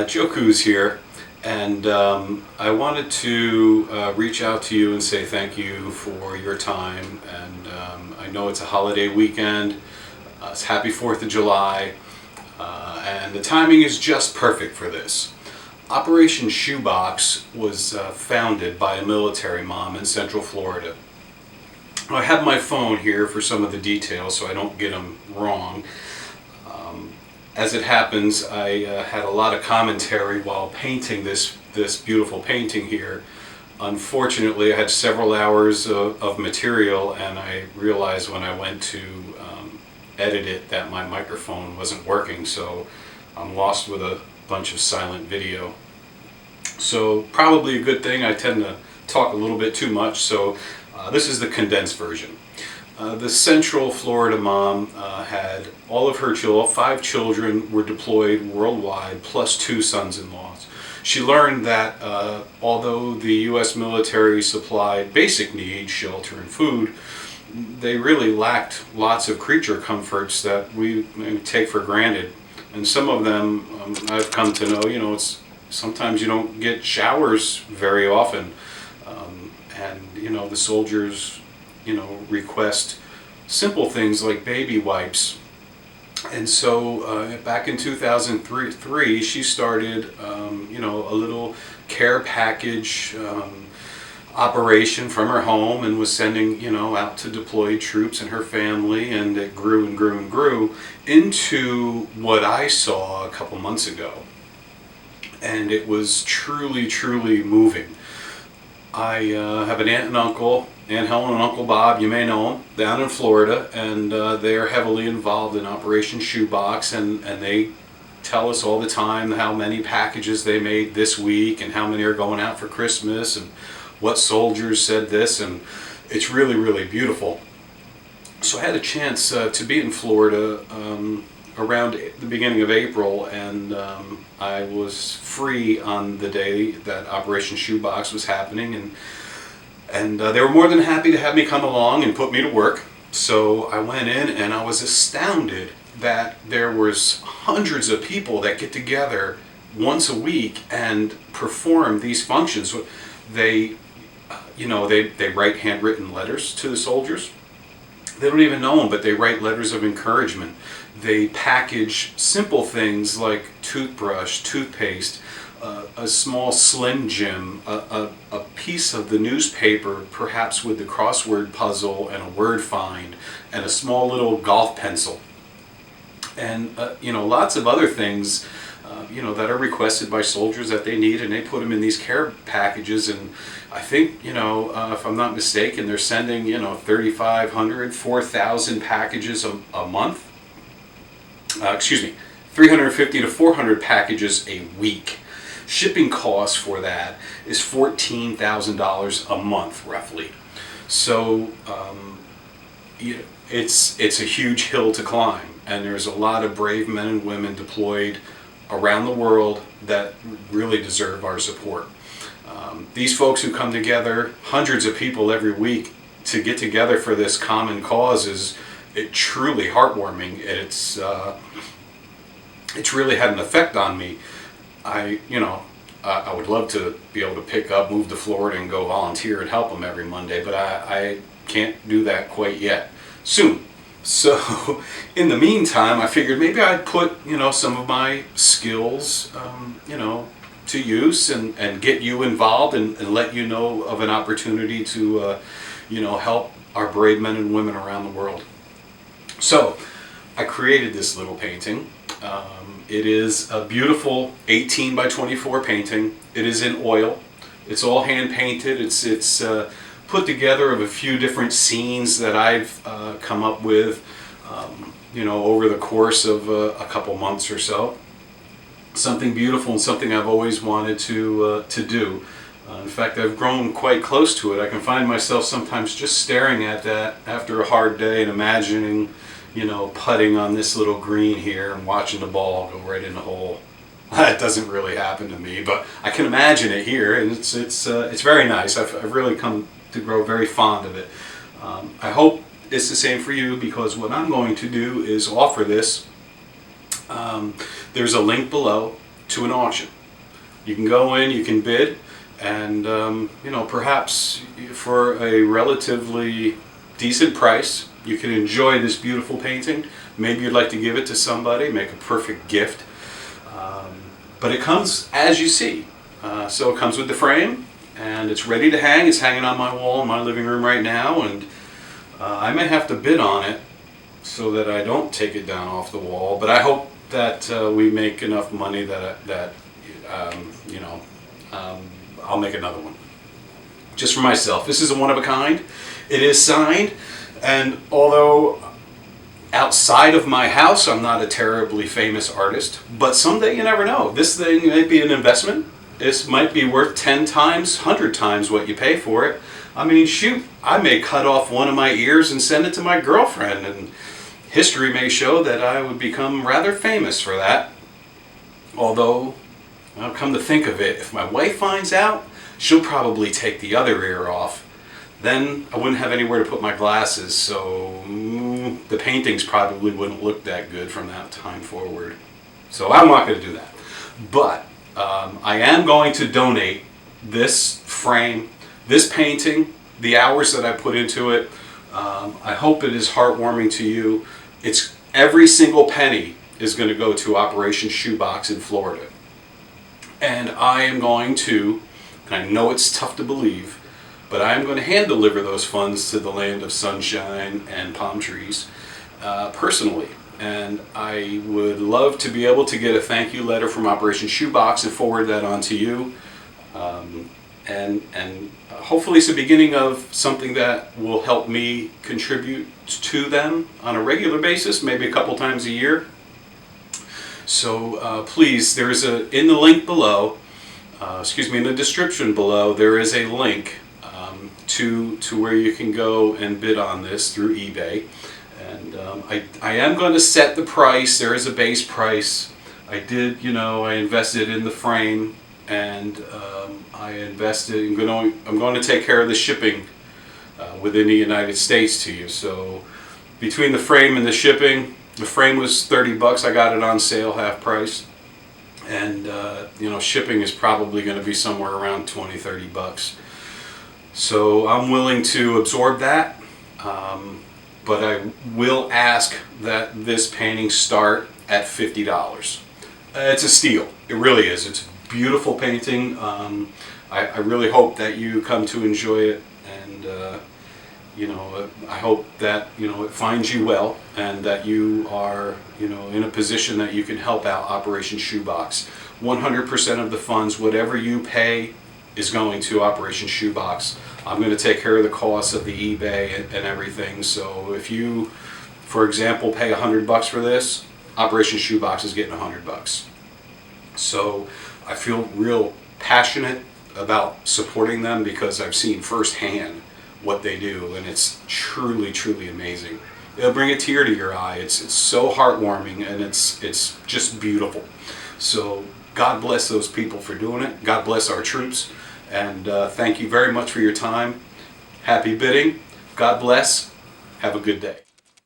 Joe Coos here, and I wanted to reach out to you and say thank you for your time. And I know it's a holiday weekend. It's happy 4th of July, and the timing is just perfect for this. Operation Shoebox was founded by a military mom in Central Florida. I have my phone here for some of the details so I don't get them wrong. As it happens, I had a lot of commentary while painting this beautiful painting here. Unfortunately, I had several hours of material, and I realized when I went to edit it that my microphone wasn't working, so I'm lost with a bunch of silent video. So probably a good thing. I tend to talk a little bit too much, so this is the condensed version. The Central Florida mom had all of her children, 5 children were deployed worldwide, plus 2 sons-in-laws. She learned that although the U.S. military supplied basic needs, shelter and food, they really lacked lots of creature comforts that we take for granted. And some of them, I've come to know, sometimes you don't get showers very often. And the soldiers request simple things like baby wipes. And so back in 2003, she started, a little care package operation from her home, and was sending, out to deployed troops and her family, and it grew and grew and grew into what I saw a couple months ago. And it was truly, truly moving. I have an aunt and uncle, Aunt Helen and Uncle Bob, you may know them, down in Florida, and they're heavily involved in Operation Shoebox, and they tell us all the time how many packages they made this week and how many are going out for Christmas and what soldiers said this, and it's really, really beautiful. So I had a chance to be in Florida around the beginning of April, and I was free on the day that Operation Shoebox was happening, and they were more than happy to have me come along and put me to work. So I went in, and I was astounded that there was hundreds of people that get together once a week and perform these functions. They write handwritten letters to the soldiers. They don't even know them, but they write letters of encouragement. They package simple things like toothbrush, toothpaste, a small Slim Jim, a piece of the newspaper, perhaps with the crossword puzzle and a word find, and a small little golf pencil. And, lots of other things, that are requested by soldiers that they need, and they put them in these care packages. And I think, if I'm not mistaken, they're sending, 3,500, 4,000 packages a month. 350 to 400 packages a week. Shipping costs for that is $14,000 a month, roughly. So it's a huge hill to climb, and there's a lot of brave men and women deployed around the world that really deserve our support. These folks who come together, hundreds of people every week, to get together for this common cause is truly heartwarming. It's really had an effect on me. I would love to be able to pick up, move to Florida, and go volunteer and help them every Monday, but I can't do that quite yet. Soon. So in the meantime, I figured maybe I'd put, some of my skills, to use, and get you involved, and let you know of an opportunity to, help our brave men and women around the world. So I created this little painting. It is a beautiful 18 by 24 painting. It is in oil. It's all hand painted. It's put together of a few different scenes that I've come up with, over the course of a couple months or so. Something beautiful and something I've always wanted to do. In fact, I've grown quite close to it. I can find myself sometimes just staring at that after a hard day and imagining, putting on this little green here and watching the ball go right in the hole. That doesn't really happen to me, but I can imagine it here, and it's very nice. I've really come to grow very fond of it. I hope it's the same for you, because what I'm going to do is offer this. There's a link below. to an auction. You can go in, you can bid, and perhaps for a relatively decent price, you can enjoy this beautiful painting. Maybe you'd like to give it to somebody, make a perfect gift. But it comes as you see. So it comes with the frame, and it's ready to hang. It's hanging on my wall in my living room right now, and I may have to bid on it so that I don't take it down off the wall. But I hope that we make enough money that I'll make another one. Just for myself. This is a one of a kind. It is signed, and although outside of my house I'm not a terribly famous artist, but someday you never know. This thing might be an investment. This might be worth 10 times, 100 times what you pay for it. I mean, shoot, I may cut off one of my ears and send it to my girlfriend, and history may show that I would become rather famous for that. Although, well, come to think of it, if my wife finds out, she'll probably take the other ear off. Then I wouldn't have anywhere to put my glasses, so the paintings probably wouldn't look that good from that time forward. So I'm not going to do that. But I am going to donate this frame, this painting, the hours that I put into it. I hope it is heartwarming to you. It's every single penny is going to go to Operation Shoebox in Florida. And I am going to, and I know it's tough to believe, but I am going to hand deliver those funds to the land of sunshine and palm trees personally. And I would love to be able to get a thank you letter from Operation Shoebox and forward that on to you. And hopefully it's the beginning of something that will help me contribute to them on a regular basis, maybe a couple times a year. So please, there is in the link below, in the description below, there is a link to where you can go and bid on this through eBay. And I am going to set the price. There is a base price. I invested in the frame, and I'm going to take care of the shipping within the United States to you. So between the frame and the shipping, the frame was $30. I got it on sale, half price. And shipping is probably going to be somewhere around $20-30. So I'm willing to absorb that, but I will ask that this painting start at $50. It's a steal. It really is. It's a beautiful painting. I really hope that you come to enjoy it, and I hope that it finds you well, and that you are in a position that you can help out Operation Shoebox. 100% of the funds, whatever you pay, is going to Operation Shoebox. I'm going to take care of the costs of the eBay and everything. So if you, for example, pay $100 for this, Operation Shoebox is getting $100. So I feel real passionate about supporting them because I've seen firsthand what they do, and it's truly, truly amazing. It'll bring a tear to your eye. It's so heartwarming, and it's just beautiful. So God bless those people for doing it. God bless our troops. And thank you very much for your time. Happy bidding. God bless. Have a good day.